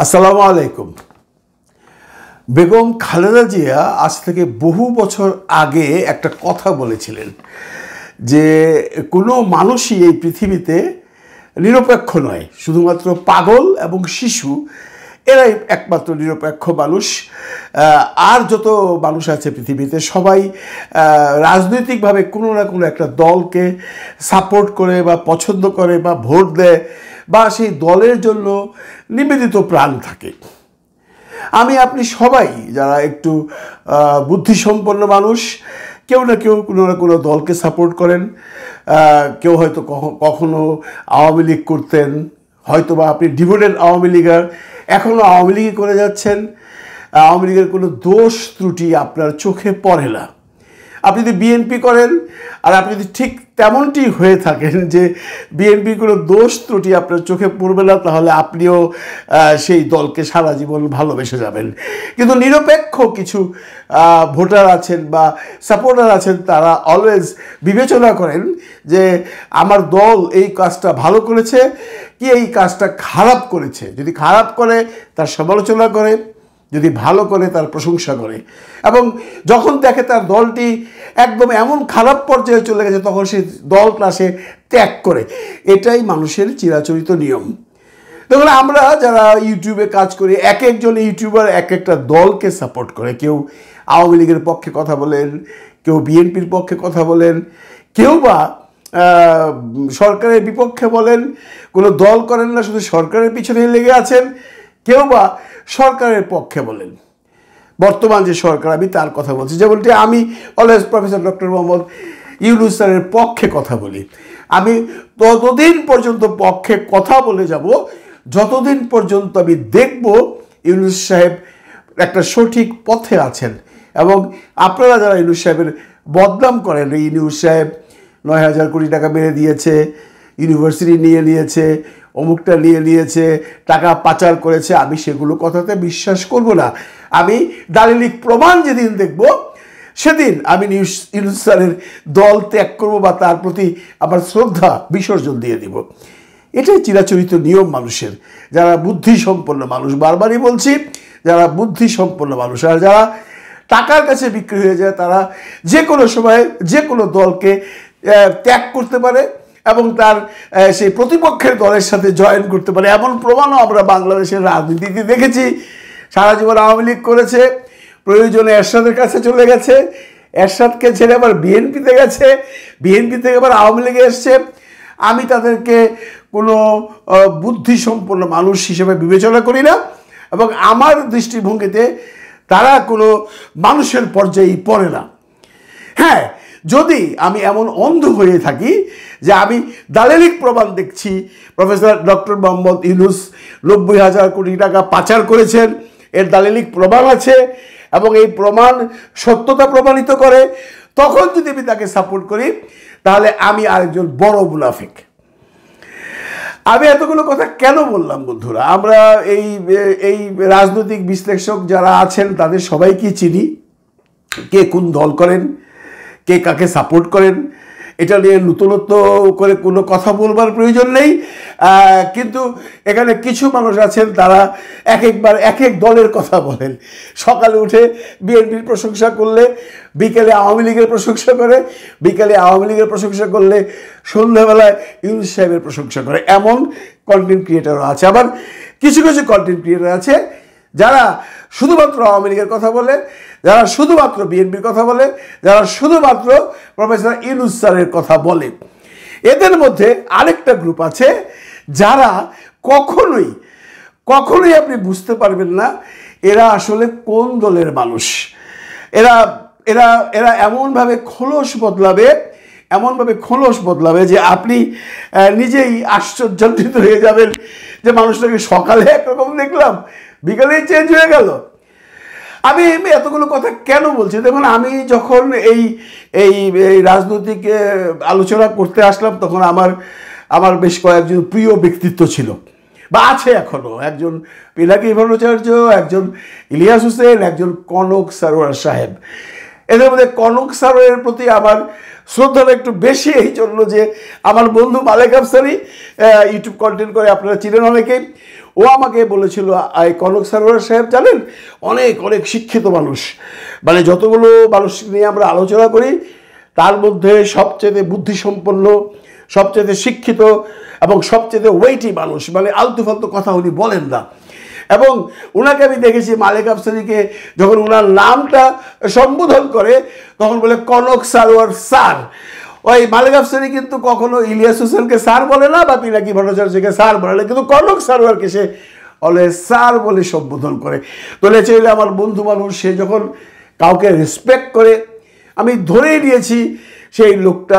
আসসালামু আলাইকুম। বেগম খালেদা জিয়া আজ থেকে বহু বছর আগে একটা কথা বলেছিলেন যে কোনো মানুষই এই পৃথিবীতে নিরপেক্ষ নয়, শুধুমাত্র পাগল এবং শিশু এরাই একমাত্র নিরপেক্ষ মানুষ। আর যত মানুষ আছে পৃথিবীতে সবাই রাজনৈতিকভাবে কোনো না কোনো একটা দলকে সাপোর্ট করে বা পছন্দ করে বা ভোট দেয় বা সেই দলের জন্য নিবেদিত প্রাণ থাকে। আমি আপনি সবাই যারা একটু বুদ্ধিসম্পন্ন মানুষ, কেউ না কেউ কোনো না কোনো দলকে সাপোর্ট করেন। কেউ হয়তো কখনো আওয়ামী লীগ করতেন, হয়তো বা আপনি ডিভোটেড আওয়ামী লীগার, এখনও আওয়ামী লীগই করে যাচ্ছেন। আওয়ামী লীগের কোনো দোষ ত্রুটি আপনার চোখে পড়ে না। আপনি যদি বিএনপি করেন আর আপনি যদি ঠিক তেমনটি হয়ে থাকেন যে বিএনপির কোনো দোষ ত্রুটি আপনার চোখে পড়বে না, তাহলে আপনিও সেই দলকে সারা জীবন ভালোবেসে যাবেন। কিন্তু নিরপেক্ষ কিছু ভোটার আছেন বা সাপোর্টার আছেন, তারা অলওয়েজ বিবেচনা করেন যে আমার দল এই কাজটা ভালো করেছে কি এই কাজটা খারাপ করেছে। যদি খারাপ করে তার সমালোচনা করে, যদি ভালো করে তার প্রশংসা করে, এবং যখন দেখে তার দলটি একদম এমন খারাপ পর্যায়ে চলে গেছে তখন সেই দলটা সে ত্যাগ করে। এটাই মানুষের চিরাচরিত নিয়ম। দেখুন, আমরা যারা ইউটিউবে কাজ করি, এক একজন ইউটিউবার এক একটা দলকে সাপোর্ট করে। কেউ আওয়ামী লীগের পক্ষে কথা বলেন, কেউ বিএনপির পক্ষে কথা বলেন, কেউ বা সরকারের বিপক্ষে বলেন। কোনো দল করেন না, শুধু সরকারের পিছনে লেগে আছেন। কেউ বা সরকারের পক্ষে বলেন। বর্তমান যে সরকার, আমি তার কথা বলছি। যেমনটি আমি always professor doctor Mohammad Yunus স্যারের পক্ষে কথা বলি। আমি ততদিন পর্যন্ত পক্ষে কথা বলে যাব যতদিন পর্যন্ত আমি দেখব ইউনূস সাহেব একটা সঠিক পথে আছেন। এবং আপনারা যারা ইউনূস সাহেবের বদনাম করেন, এই ইউনূস সাহেব ৯,০০০ কোটি টাকা মেরে দিয়েছে, ইউনিভার্সিটি নিয়ে নিয়েছে, অমুকটা নিয়ে নিয়েছে, টাকা পাচার করেছে, আমি সেগুলো কথাতে বিশ্বাস করব না। আমি দালিলিক প্রমাণ যেদিন দেখব সেদিন আমি ইউনূস স্যারের দল ত্যাগ করব বা তার প্রতি আমার শ্রদ্ধা বিসর্জন দিয়ে দিব। এটাই চিরাচরিত নিয়ম মানুষের। যারা বুদ্ধিসম্পন্ন মানুষ, বারবারই বলছি, যারা বুদ্ধিসম্পন্ন মানুষ আর যারা টাকার কাছে বিক্রি হয়ে যায়, তারা যে কোনো সময় যে কোনো দলকে ত্যাগ করতে পারে এবং তার সেই প্রতিপক্ষের দলের সাথে জয়েন করতে পারে। এমন প্রমাণও আমরা বাংলাদেশের রাজনীতিতে দেখেছি। সারা জীবন আওয়ামী লীগ করেছে, প্রয়োজনে এরশাদের কাছে চলে গেছে, এরশাদকে ছেড়ে আবার বিএনপিতে গেছে, বিএনপি থেকে আবার আওয়ামী লীগে এসছে। আমি তাদেরকে কোনো বুদ্ধিসম্পন্ন মানুষ হিসেবে বিবেচনা করি না, এবং আমার দৃষ্টিভঙ্গিতে তারা কোনো মানুষের পর্যায়েই পড়ে না। হ্যাঁ, যদি আমি এমন অন্ধ হয়ে থাকি যে আমি দালিলিক প্রমাণ দেখছি প্রফেসর ডক্টর মোহাম্মদ ইউনূস ৯০,০০০ কোটি টাকা পাচার করেছেন, এর দালিলিক প্রমাণ আছে এবং এই প্রমাণ সত্যতা প্রমাণিত করে, তখন যদি আমি তাকে সাপোর্ট করি তাহলে আমি আরেকজন বড় মুনাফিক। আমি এতগুলো কথা কেন বললাম বন্ধুরা? আমরা এই রাজনৈতিক বিশ্লেষক যারা আছেন তাদের সবাইকে চিনি। কে কোন দল করেন, কে কাকে সাপোর্ট করেন, এটা নিয়ে নতুনত্ব করে কোনো কথা বলবার প্রয়োজন নেই। কিন্তু এখানে কিছু মানুষ আছেন তারা একবার এক এক দলের কথা বলেন। সকালে উঠে বিএনপির প্রশংসা করলে বিকেলে আওয়ামী লীগের প্রশংসা করে, বিকেলে আওয়ামী লীগের প্রশংসা করলে সন্ধ্যাবেলায় ইউনূস সাহেবের প্রশংসা করে। এমন কন্টেন্ট ক্রিয়েটারও আছে। আবার কিছু কিছু কন্টেন্ট ক্রিয়েটার আছে যারা শুধুমাত্র আওয়ামী লীগের কথা বলে, যারা শুধুমাত্র বিএনপির কথা বলে, যারা শুধুমাত্র প্রফেসর ইউনূস স্যারের কথা বলে। এদের মধ্যে আরেকটা গ্রুপ আছে যারা কখনোই আপনি বুঝতে পারবেন না এরা আসলে কোন দলের মানুষ। এরা এরা এরা এমনভাবে খোলস বদলাবে যে আপনি নিজেই আশ্চর্যান্বিত হয়ে যাবেন যে মানুষটাকে সকালে একরকম দেখলাম, বিকালেই চেঞ্জ হয়ে গেল। আমি এতগুলো কথা কেন বলছি? দেখুন, আমি যখন এই রাজনৈতিক আলোচনা করতে আসলাম তখন আমার বেশ কয়েকজন প্রিয় ব্যক্তিত্ব ছিল বা আছে এখনও। একজন পিনাকি ভট্টাচার্য, একজন ইলিয়াস হোসেন, একজন কনক সারোয়ার সাহেব। এদের মধ্যে কনক সারোয়ারের প্রতি আমার শ্রদ্ধাটা একটু বেশি এই জন্য যে আমার বন্ধু মালেক আফসারি ইউটিউব কন্টেন্ট করে, আপনারা চিনেন অনেকেই। ও আমাকে বলেছিল, কনক সারোয়ার সাহেব জানেন অনেক অনেক শিক্ষিত মানুষ, মানে যতগুলো মানুষ নিয়ে আমরা আলোচনা করি তার মধ্যে সবচেয়ে বুদ্ধিসম্পন্ন, সবচেয়ে শিক্ষিত এবং সবচেয়ে ওয়েটি মানুষ, মানে আলতু ফালতু কথা উনি বলেন না। এবং ওনাকে আমি দেখেছি মালেক আফসারীকে যখন ওনার নামটা সম্বোধন করে তখন বলে কনক সারোয়ার স্যার। ওই মালেক আফসারী কিন্তু কখনো ইলিয়াস হোসেনকে স্যার বলে না বা পিনাকি ভট্টাচার্যকে স্যার বলে না, কিন্তু কনক সারোয়ারকে সে অলওয়েজ স্যার বলে সম্বোধন করে। তো লেচেলে আমার বন্ধু মানুষ, সে যখন কাউকে রেসপেক্ট করে আমি ধরেই নিয়েছি সেই লোকটা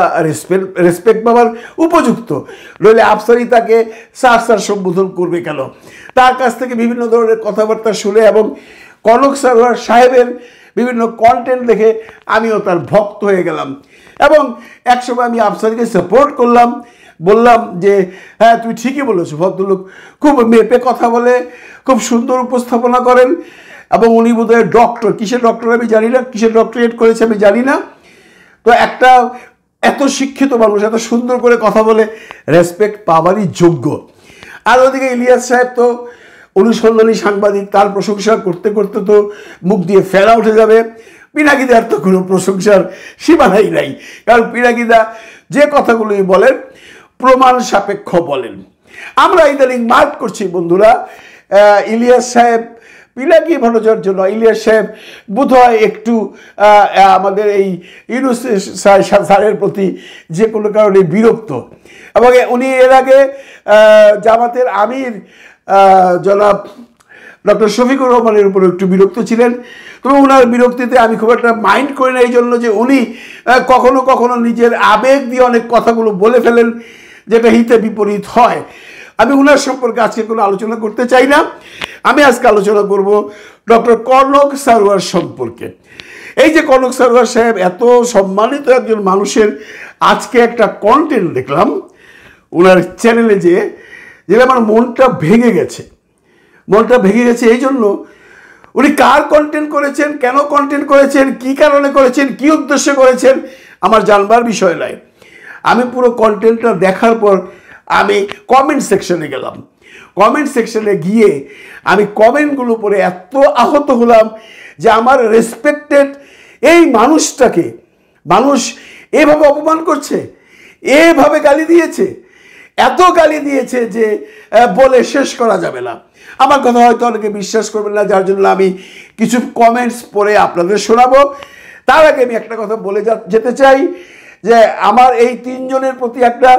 রেসপেক্ট পাওয়ার উপযুক্ত, নইলে আফসারি তাকে স্যার স্যার সম্বোধন করবে কেন? তার কাছ থেকে বিভিন্ন ধরনের কথাবার্তা শুনে এবং কনক সারোয়ার সাহেবের বিভিন্ন কন্টেন্ট দেখে আমিও তার ভক্ত হয়ে গেলাম। এবং একসময় আমি আফসারিকে সাপোর্ট করলাম, বললাম যে হ্যাঁ তুই ঠিকই বলেছো, ভদ্রলোক খুব মেপে কথা বলে, খুব সুন্দর উপস্থাপনা করেন। এবং উনি বোধহয় ডক্টর, কিসের ডক্টর আমি জানি না, কিসের ডক্টরেট করেছে আমি জানি না। তো একটা এত শিক্ষিত মানুষ এত সুন্দর করে কথা বলে, রেসপেক্ট পাওয়ারই যোগ্য। আর ওদিকে ইলিয়াস সাহেব তো অনুসন্ধানী সাংবাদিক, তার প্রশংসা করতে করতে তো মুখ দিয়ে ফেলা উঠে যাবে। পিনাকিদার তো কোনো প্রশংসার সীমানাই নাই, কারণ পিনাকিদা যে কথাগুলোই বলেন প্রমাণ সাপেক্ষ বলেন। আমরা ইদানিং মার্ক করছি বন্ধুরা, ইলিয়াস সাহেব পিনাকি ভট্টাচার্য নয়, ইলিয়াস সাহেব বোধহয় একটু আমাদের এই ইউনুস স্যারের প্রতি যে কোনো কারণে বিরক্ত। এবং উনি এর আগে জামাতের আমির জনাব ডক্টর শফিকুর রহমানের উপর একটু বিরক্ত ছিলেন। তবে ওনার বিরক্তিতে আমি খুব একটা মাইন্ড করি না, এই জন্য যে উনি কখনো কখনো নিজের আবেগ দিয়ে অনেক কথাগুলো বলে ফেলেন যেটা হিতে বিপরীত হয়। আমি ওনার সম্পর্কে আজকে কোনো আলোচনা করতে চাই না। আমি আজকে আলোচনা করব ডক্টর কনক সারোয়ার সম্পর্কে। এই যে কনক সারোয়ার সাহেব এত সম্মানিত একজন মানুষের আজকে একটা কন্টেন্ট দেখলাম ওনার চ্যানেলে, যেটা আমার মনটা ভেঙে গেছে। মনটা ভেঙে গেছে এই জন্য, উনি কার কন্টেন্ট করেছেন, কেন কন্টেন্ট করেছেন, কি কারণে করেছেন, কি উদ্দেশ্যে করেছেন আমার জানবার বিষয় নয়। আমি পুরো কন্টেন্টটা দেখার পর আমি কমেন্ট সেকশনে গেলাম। কমেন্ট সেকশনে গিয়ে আমি কমেন্টগুলো পড়ে এত আহত হলাম যে আমার রেসপেক্টেড এই মানুষটাকে মানুষ এভাবে অপমান করছে, এভাবে গালি দিয়েছে, এত গালি দিয়েছে যে বলে শেষ করা যাবে না। আমার কথা হয়তো অনেকে বিশ্বাস করবেন না, যার জন্য আমি কিছু কমেন্টস পড়ে আপনাদের শোনাবো। তার আগে আমি একটা কথা বলে যেতে চাই যে আমার এই তিনজনের প্রতি একটা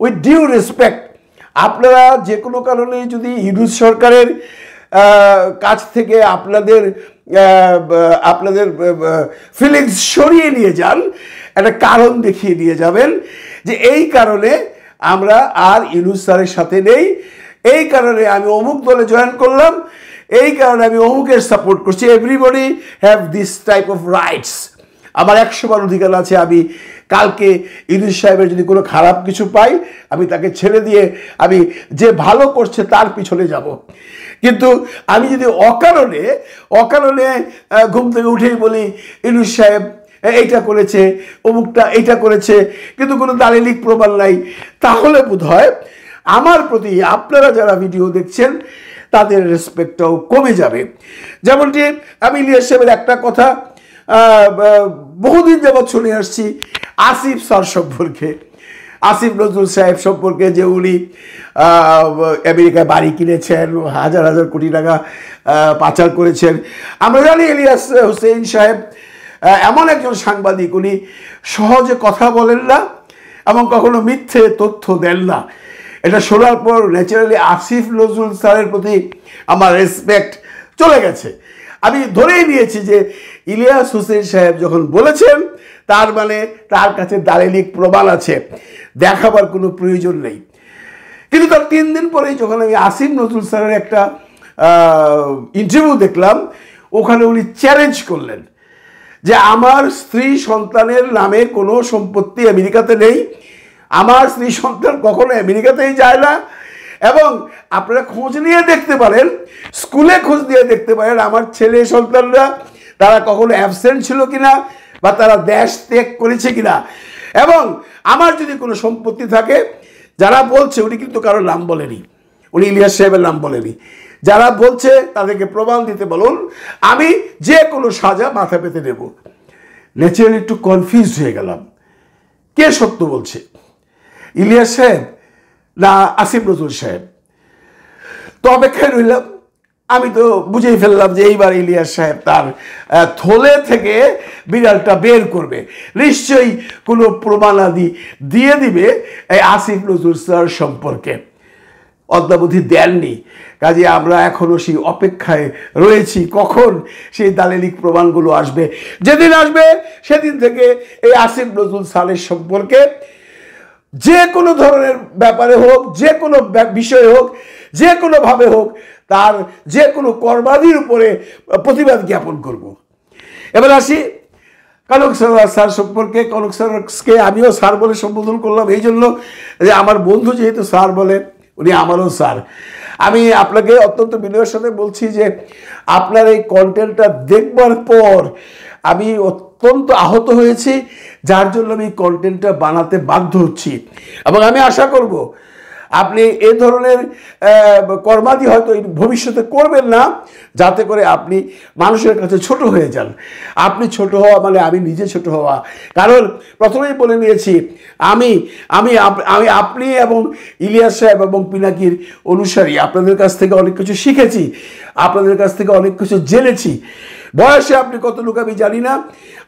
উইথ ডিউ রেসপেক্ট, আপনারা যে কোনো কারণে যদি ইউনুস সরকারের কাছ থেকে আপনাদের ফিলিংস সরিয়ে নিয়ে যান, একটা কারণ দেখিয়ে দিয়ে যাবেন যে এই কারণে আমরা আর ইউনুস স্যারের সাথে নেই, এই কারণে আমি অমুক দলে জয়েন করলাম, এই কারণে আমি অমুকের সাপোর্ট করছি। Everybody have this type of rights. আমার 100বার অধিকার আছে, আমি কালকে ইউনুস সাহেবের যদি কোনো খারাপ কিছু পাই আমি তাকে ছেড়ে দিয়ে আমি যে ভালো করছে তার পিছনে যাব। কিন্তু আমি যদি অকারণে ঘুম থেকে উঠেই বলি ইউনুস সাহেব এইটা করেছে, অমুকটা এইটা করেছে, কিন্তু কোনো দালিলিক প্রমাণ নাই, তাহলে বোধহয় আমার প্রতি আপনারা যারা ভিডিও দেখছেন তাদের রেসপেক্টটাও কমে যাবে। যেমনটি আমি ইলিয়াস সাহেবের একটা কথা বহুদিন যাবৎ শুনে আসছি আসিফ স্যার সম্পর্কে, আসিফ নজরুল সাহেব সম্পর্কে, যে উনি আমেরিকায় বাড়ি কিনেছেন, হাজার হাজার কোটি টাকা পাচার করেছেন। আমরা জানি ইলিয়াস হোসেন সাহেব এমন একজন সাংবাদিক, উনি সহজে কথা বলেন না এবং কখনো মিথ্যে তথ্য দেন না। এটা শোনার পর ন্যাচারালি আসিফ নজরুল স্যারের প্রতি আমার রেসপেক্ট চলে গেছে। আমি ধরেই নিয়েছি যে ইলিয়াস হোসেন সাহেব যখন বলেছেন তার মানে তার কাছে দালিলিক প্রমাণ আছে, দেখাবার কোনো প্রয়োজন নেই। কিন্তু তার 3 দিন পরেই যখন আমি আসিফ নজরুল স্যারের একটা ইন্টারভিউ দেখলাম, ওখানে উনি চ্যালেঞ্জ করলেন যে আমার স্ত্রী সন্তানের নামে কোনো সম্পত্তি আমেরিকাতে নেই, আমার স্ত্রী সন্তান কখনো আমেরিকাতেই যায় না, এবং আপনারা খোঁজ নিয়ে দেখতে পারেন, স্কুলে খোঁজ নিয়ে দেখতে পারেন আমার ছেলে সন্তানরা তারা কখনো অ্যাবসেন্ট ছিল কিনা বা তারা দেশ ত্যাগ করেছে কিনা। এবং আমার যদি কোনো সম্পত্তি থাকে, যারা বলছে উনি কিন্তু কারো নাম বলেনি, উনি ইলিয়াস সাহেবের নাম বলেনি। যারা বলছে তাদেরকে প্রমাণ দিতে বলুন, আমি যে কোনো সাজা মাথা পেতে নেব। ন্যাচারালি একটু কনফিউজ হয়ে গেলাম, কে সত্য বলছে, ইলিয়াস সাহেব না আসিফ নজরুল সাহেব? তো অপেক্ষায় রইলাম। আমি তো বুঝেই ফেললাম যে এইবার ইলিয়াস সাহেব তার থলে থেকে বিড়ালটা বের করবে, নিশ্চয়ই কোনো প্রমাণাদি দিয়ে দিবে এই আসিফ নজরুল স্যার সম্পর্কে। অদ্যাবধি দেননি, কাজে আমরা এখনও সেই অপেক্ষায় রয়েছি কখন সেই দালিলিক প্রমাণগুলো আসবে। যেদিন আসবে সেদিন থেকে এই আসিফ নজরুল স্যারের সম্পর্কে যে কোনো ধরনের ব্যাপারে হোক, যে কোনো বিষয়ে হোক, যে কোনোভাবে হোক, তার যে কোনো কর্মাদির উপরে প্রতিবাদ জ্ঞাপন করব। এবার আসি কনক স্যার সম্পর্কে। কনক স্যারকে আমিও স্যার বলে সম্বোধন করলাম এই জন্য যে আমার বন্ধু যেহেতু স্যার বলেন, উনি আমারও স্যার। আমি আপনাকে অত্যন্ত বিনয়ের সাথে বলছি যে আপনার এই কন্টেন্টটা দেখবার পর আমি অত্যন্ত আহত হয়েছি, যার জন্য আমি কন্টেন্টটা বানাতে বাধ্য হচ্ছি। এবং আমি আশা করব আপনি এ ধরনের কর্মাদি হয়তো ভবিষ্যতে করবেন না, যাতে করে আপনি মানুষের কাছে ছোট হয়ে যান। আপনি ছোট হওয়া মানে আমি নিজে ছোট হওয়া। কারণ প্রথমেই বলে নিয়েছি, আমি আমি আমি আপনি এবং ইলিয়াস সাহেব এবং পিনাকির অনুসারী, আপনাদের কাছ থেকে অনেক কিছু শিখেছি, আপনাদের কাছ থেকে অনেক কিছু জেনেছি। বয়সে আপনি কত লোক আমি জানি না,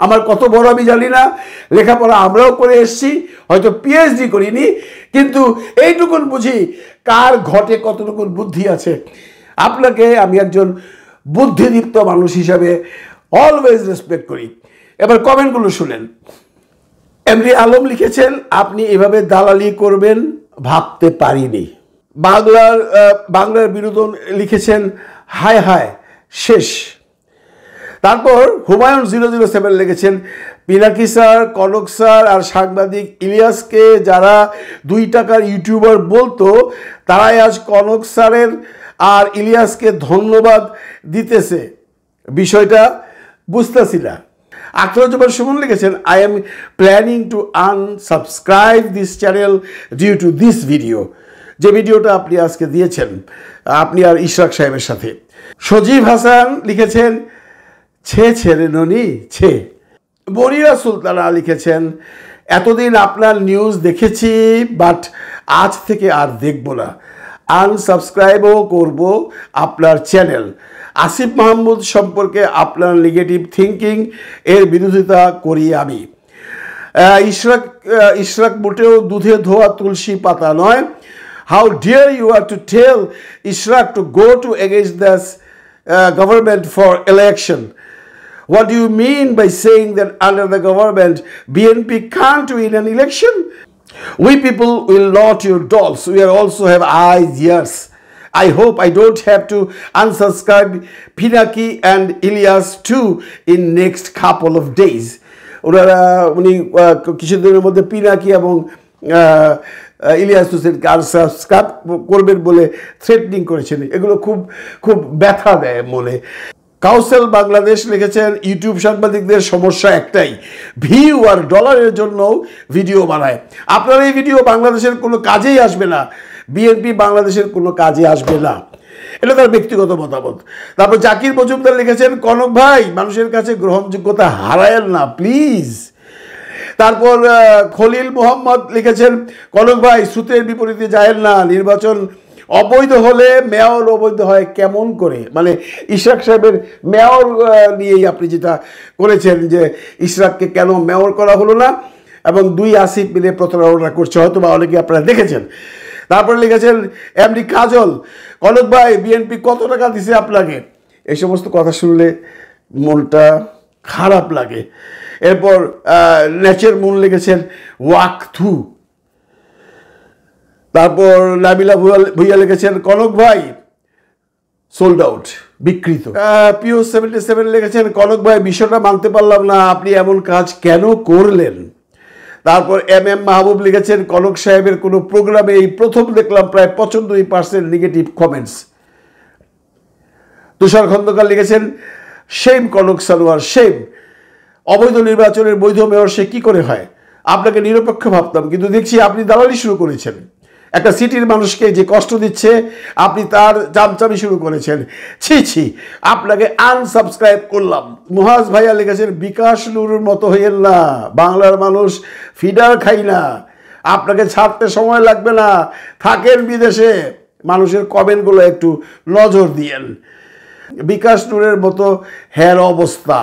আমার কত বড় আমি জানি না, লেখাপড়া আমরাও করে এসেছি, হয়তো পিএইচডি করিনি, কিন্তু এইটুকুন বুঝি কার ঘটে কতটুকুন বুদ্ধি আছে। আপনাকে আমি একজন বুদ্ধিদীপ্ত মানুষ হিসাবে অলওয়েজ রেসপেক্ট করি। এবার কমেন্টগুলো শুনেন। এমডি আলম লিখেছেন, আপনি এভাবে দালালি করবেন ভাবতে পারিনি। বাংলার বিনোদন লিখেছেন, হায় হায় শেষ। তারপর হুমায়ুন 007 লিখেছেন, পিনাকি স্যার, কনক স্যার আর সাংবাদিক ইলিয়াসকে যারা 2 টাকার ইউটিউবার বলতো, তারাই আজ কনক স্যারের আর ইলিয়াসকে ধন্যবাদ দিতেছে, বিষয়টা বুঝতেছি না। আখতারুজ্জামান সুমন লিখেছেন, I am planning to unsubscribe this channel due to this video. যে ভিডিওটা আপনি আজকে দিয়েছেন আপনি আর ইশরাক সাহেবের সাথে। সজীব হাসান লিখেছেন, ছেড়ে ননি ছে। বরিরা সুলতানা লিখেছেন, এতদিন আপনার নিউজ দেখেছি, বাট আজ থেকে আর দেখব না, আনসাবস্ক্রাইবও করব আপনার চ্যানেল। আসিফ মাহমুদ সম্পর্কে আপনার নেগেটিভ থিঙ্কিং এর বিরোধিতা করি আমি। ইশরাক মোটেও দুধে ধোয়া তুলসী পাতা নয়। How dare you are to tell Ishraq to go to against this government for election? What do you mean by saying that under the government BNP can't win an election? We people will not your dolls. We also have eyes, ears. I hope I don't have to unsubscribe Pinaki and Ilyas too in next couple of days. উনি কিছুদিনের মধ্যে পিনাকি এবং ইলিয়াস হোসেনকে unsubscribe করবেন বলে threatening করেছেন। এগুলো খুব খুব ব্যথা দেয় মনে। কাউসেল বাংলাদেশ লিখেছেন, ইউটিউব সাংবাদিকদের সমস্যা একটাই, ভিউ আর ডলারের জন্য ভিডিও বানায়। আপনার এই ভিডিও বাংলাদেশের কোনো কাজেই আসবে না, বিএনপি বাংলাদেশের কোনো কাজে আসবে না, এটা তার ব্যক্তিগত মতামত। তারপর জাকির মজুমদার লিখেছেন, কনক ভাই মানুষের কাছে গ্রহণযোগ্যতা হারায়েন না প্লিজ। তারপর খলিল মোহাম্মদ লিখেছেন, কনক ভাই সুতের বিপরীতে যায়েন না, নির্বাচন অবৈধ হলে মেয়র অবৈধ হয় কেমন করে? মানে ইশরাক সাহেবের মেয়র নিয়েই আপনি যেটা করেছেন যে ইশরাককে কেন মেয়র করা হলো না, এবং 2 আসিফ মিলে প্রতারণা করছে, হয়তো বা অনেকে আপনারা দেখেছেন। তারপরে লিখেছেন এমডি কাজল, কনক ভাই বিএনপি কত টাকা দিছে আপনাকে? এই সমস্ত কথা শুনলে মনটা খারাপ লাগে। এরপর নেচের মুন লিখেছেন ওয়াক থু। তারপর নাবিলা ভুইয়া লিখেছেন, কনক ভাই সোল্ড আউট, বিকৃত। পিও 77 লিখেছেন, কনক ভাই বিষয়টা মানতে পারলাম না, আপনি এমন কাজ কেন করলেন? তারপর এম মাহবুব লিখেছেন, কনক সাহেবের কোনো প্রোগ্রামে এই প্রথম দেখলাম প্রায় 95% নেগেটিভ কমেন্টস। তুষার খন্দকার লিখেছেন, শেম কনক সানোয়ার শেম, অবৈধ নির্বাচনের বৈধ মেয়র সে কী করে হয়? আপনাকে নিরপেক্ষ ভাবতাম, কিন্তু দেখছি আপনি দালালি শুরু করেছেন। একটা সিটির মানুষকে যে কষ্ট দিচ্ছে আপনি তার চামচামি শুরু করেছেন। ছি ছি, আপনাকে আনসাবস্ক্রাইব করলাম। মুহাজ ভাইয়া লিখেছেন বিকাশ নুরুর মতো হইয়েন না, বাংলার মানুষ ফিডার খাই না, আপনাকে ছাড়তে সময় লাগবে না, থাকেন বিদেশে। মানুষের কমেন্টগুলো একটু নজর দিয়েন। বিকাশ নূরের মতো হের অবস্থা।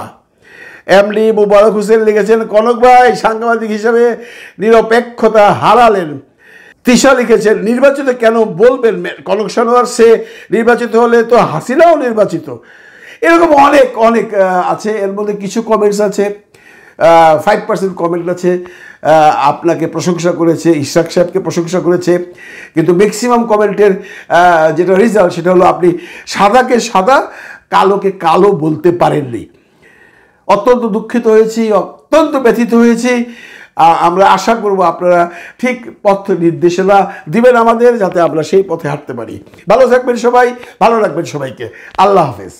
এমডি মুবারক হোসেন লিখেছেন কনক ভাই সাংবাদিক হিসাবে নিরপেক্ষতা হারালেন। তৃষা লিখেছেন নির্বাচিত কেন বলবেন কনক সানোয়ার, সে নির্বাচিত হলে তো হাসিনাও নির্বাচিত। এরকম অনেক অনেক আছে। এর মধ্যে কিছু কমেন্টস আছে, 5% কমেন্ট আছে আপনাকে প্রশংসা করেছে, ইশরাক সাহেবকে প্রশংসা করেছে, কিন্তু ম্যাক্সিমাম কমেন্টের যেটা রেজাল্ট সেটা হলো আপনি সাদাকে সাদা কালোকে কালো বলতে পারেননি। অত্যন্ত দুঃখিত হয়েছি, অত্যন্ত ব্যথিত হয়েছি। আমরা আশা করব আপনারা ঠিক পথ নির্দেশনা দিবেন আমাদের, যাতে আমরা সেই পথে হাঁটতে পারি। ভালো থাকবেন সবাই, ভালো রাখবেন সবাইকে। আল্লাহ হাফেজ।